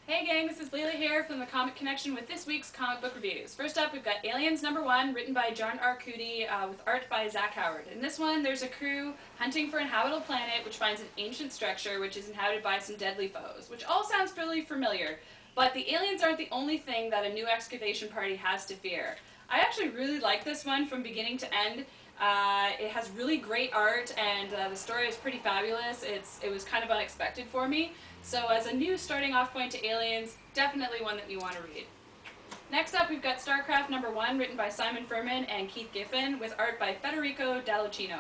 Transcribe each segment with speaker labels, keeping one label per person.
Speaker 1: Hey gang, this is Leila here from the Comic Connection with this week's comic book reviews. First up, we've got Aliens #1, written by John Arcudi, with art by Zach Howard. In this one, there's a crew hunting for an habitable planet which finds an ancient structure which is inhabited by some deadly foes, which all sounds fairly familiar, but the aliens aren't the only thing that a new excavation party has to fear. I actually really like this one from beginning to end. It has really great art, and the story is pretty fabulous. It was kind of unexpected for me. So as a new starting off point to Aliens, definitely one that you want to read. Next up, we've got Starcraft #1, written by Simon Furman and Keith Giffen, with art by Federico Dellec.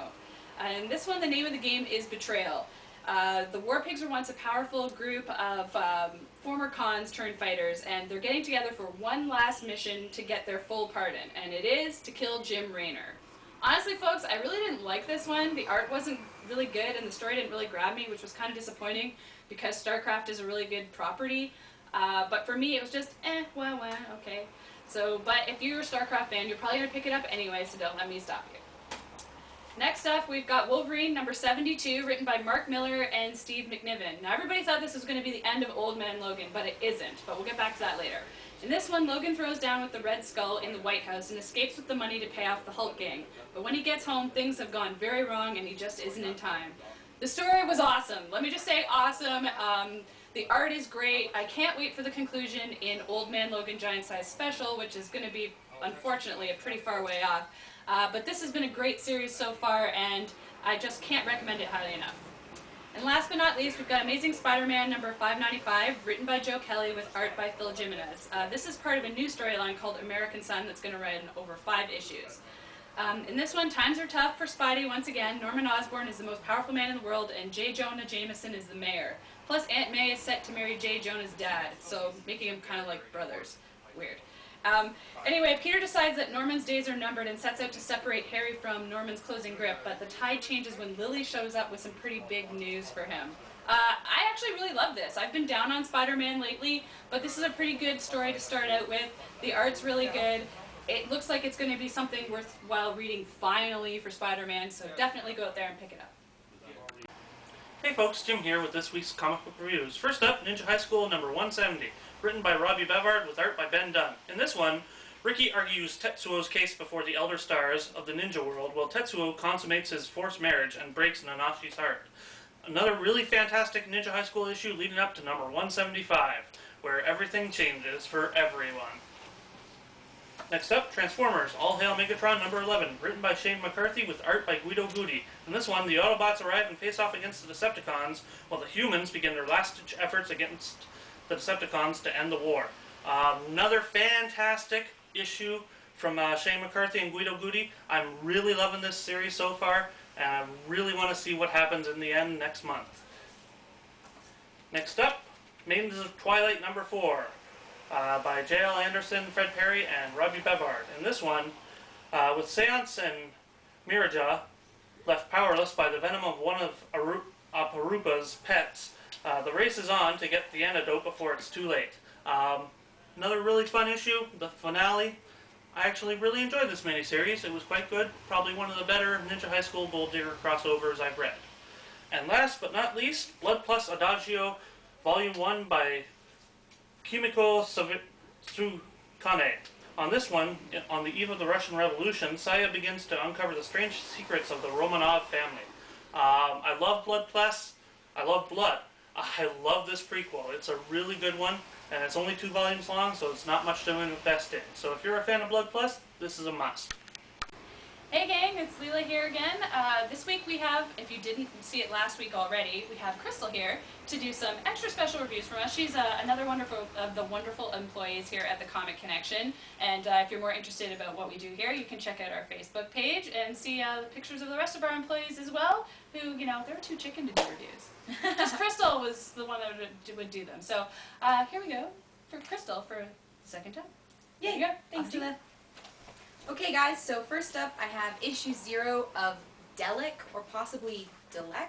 Speaker 1: And this one, the name of the game is Betrayal. The War Pigs were once a powerful group of former cons turned fighters, and they're getting together for one last mission to get their full pardon, and it is to kill Jim Raynor. Honestly, folks, I really didn't like this one. The art wasn't really good, and the story didn't really grab me, which was kind of disappointing because StarCraft is a really good property. But for me, it was just, well, okay. So, but if you're a StarCraft fan, you're probably going to pick it up anyway, so don't let me stop you. Next up, we've got Wolverine #72, written by Mark Miller and Steve McNiven. Now, everybody thought this was going to be the end of Old Man Logan, but it isn't. But we'll get back to that later. In this one, Logan throws down with the Red Skull in the White House and escapes with the money to pay off the Hulk gang. But when he gets home, things have gone very wrong and he just isn't in time. The story was awesome. Let me just say awesome. The art is great. I can't wait for the conclusion in Old Man Logan Giant Size Special, which is going to be, unfortunately, a pretty far way off. But this has been a great series so far, and I just can't recommend it highly enough. And last but not least, we've got Amazing Spider-Man #595, written by Joe Kelly with art by Phil Jimenez. This is part of a new storyline called American Son that's going to run over 5 issues. In this one, times are tough for Spidey once again. Norman Osborn is the most powerful man in the world, and J. Jonah Jameson is the mayor. Plus, Aunt May is set to marry J. Jonah's dad, so making them kind of like brothers. Weird. Anyway, Peter decides that Norman's days are numbered and sets out to separate Harry from Norman's closing grip, but the tide changes when Lily shows up with some pretty big news for him. I actually really love this. I've been down on Spider-Man lately, but this is a pretty good story to start out with. The art's really good. It looks like it's going to be something worthwhile reading finally for Spider-Man, so definitely go out there and pick it up.
Speaker 2: Hey folks, Jim here with this week's comic book reviews. First up, Ninja High School #170, written by Robbie Bevard with art by Ben Dunn. In this one, Ricky argues Tetsuo's case before the Elder Stars of the ninja world, while Tetsuo consummates his forced marriage and breaks Nanashi's heart. Another really fantastic Ninja High School issue leading up to #175, where everything changes for everyone. Next up, Transformers, All Hail Megatron #11, written by Shane McCarthy with art by Guido Guidi. In this one, the Autobots arrive and face off against the Decepticons, while the humans begin their last-ditch efforts against the Decepticons to end the war. Another fantastic issue from Shane McCarthy and Guido Guidi. I'm really loving this series so far, and I really want to see what happens in the end next month. Next up, Maidens of Twilight #4. By J.L. Anderson, Fred Perry, and Robbie Bevard. In this one, with Seance and Miraja left powerless by the venom of one of Aparupa's pets, the race is on to get the antidote before it's too late. Another really fun issue, the finale. I actually really enjoyed this miniseries. It was quite good. Probably one of the better Ninja High School Gold Digger crossovers I've read. And last but not least, Blood Plus Adagio, Volume 1 by Kimiko Tsukane. On this one, on the eve of the Russian Revolution, Saya begins to uncover the strange secrets of the Romanov family. I love Blood Plus. I love Blood. I love this prequel. It's a really good one, and it's only 2 volumes long, so it's not much to invest in. So if you're a fan of Blood Plus, this is a must.
Speaker 1: Hey gang, it's Leila here again. This week we have, if you didn't see it last week already, we have Crystal here to do some extra special reviews from us. She's another of the wonderful employees here at the Comic Connection, and if you're more interested about what we do here, you can check out our Facebook page and see the pictures of the rest of our employees as well, who, you know, they're too chicken to do reviews. Just Crystal was the one that would do them. So here we go for Crystal for the second time.
Speaker 3: Yeah,
Speaker 1: There you go.
Speaker 3: thanks, Leila. Okay guys, so first up I have issue 0 of Dellec, or possibly Dellec.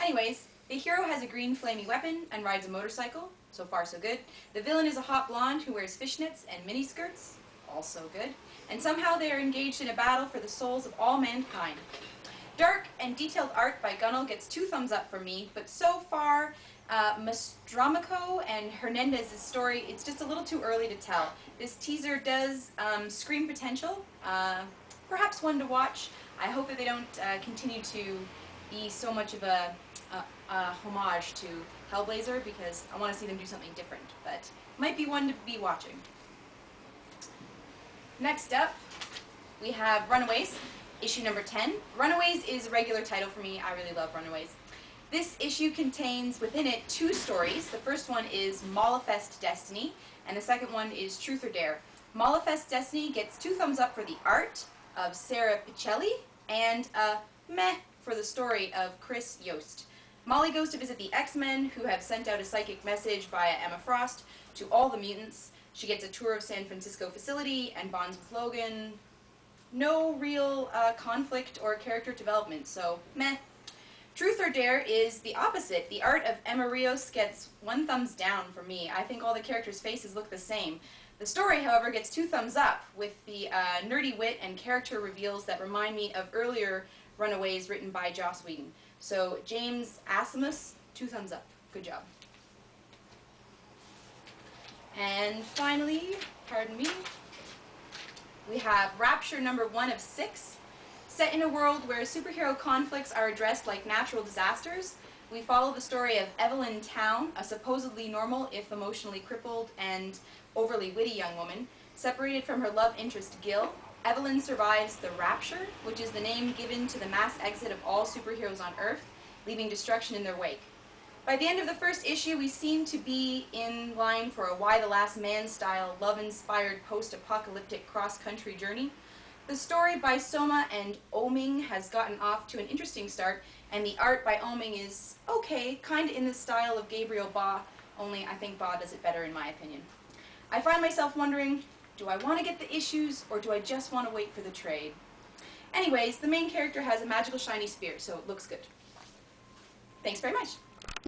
Speaker 3: Anyways, the hero has a green flamey weapon and rides a motorcycle. So far so good. The villain is a hot blonde who wears fishnets and miniskirts. Also good. And somehow they are engaged in a battle for the souls of all mankind. Dark and detailed art by Gunnell gets 2 thumbs up from me, but so far Mastromico and Hernandez's story, it's just a little too early to tell. This teaser does scream potential, perhaps one to watch. I hope that they don't continue to be so much of a homage to Hellblazer, because I want to see them do something different, but might be one to be watching. Next up, we have Runaways, issue number 10. Runaways is a regular title for me. I really love Runaways. This issue contains within it 2 stories. The first one is Manifest Destiny, and the second one is Truth or Dare. Manifest Destiny gets 2 thumbs up for the art of Sarah Pichelli, and a meh for the story of Chris Yost. Molly goes to visit the X-Men, who have sent out a psychic message via Emma Frost to all the mutants. She gets a tour of San Francisco facility and bonds with Logan. No real conflict or character development, so meh. Truth or Dare is the opposite. The art of Emma Rios gets 1 thumbs down for me. I think all the characters' faces look the same. The story, however, gets 2 thumbs up, with the nerdy wit and character reveals that remind me of earlier Runaways written by Joss Whedon. So James Asimus, 2 thumbs up. Good job. And finally, pardon me, we have Rapture number 1 of 6. Set in a world where superhero conflicts are addressed like natural disasters, we follow the story of Evelyn Town, a supposedly normal, if emotionally crippled and overly witty young woman. Separated from her love interest Gil, Evelyn survives the Rapture, which is the name given to the mass exit of all superheroes on Earth, leaving destruction in their wake. By the end of the first issue, we seem to be in line for a Y the Last Man style, love-inspired post-apocalyptic cross-country journey. The story by Soma and Oming has gotten off to an interesting start, and the art by Oming is okay, kind of in the style of Gabriel Ba, only I think Ba does it better in my opinion. I find myself wondering, do I want to get the issues, or do I just want to wait for the trade? Anyways, the main character has a magical shiny spear, so it looks good. Thanks very much.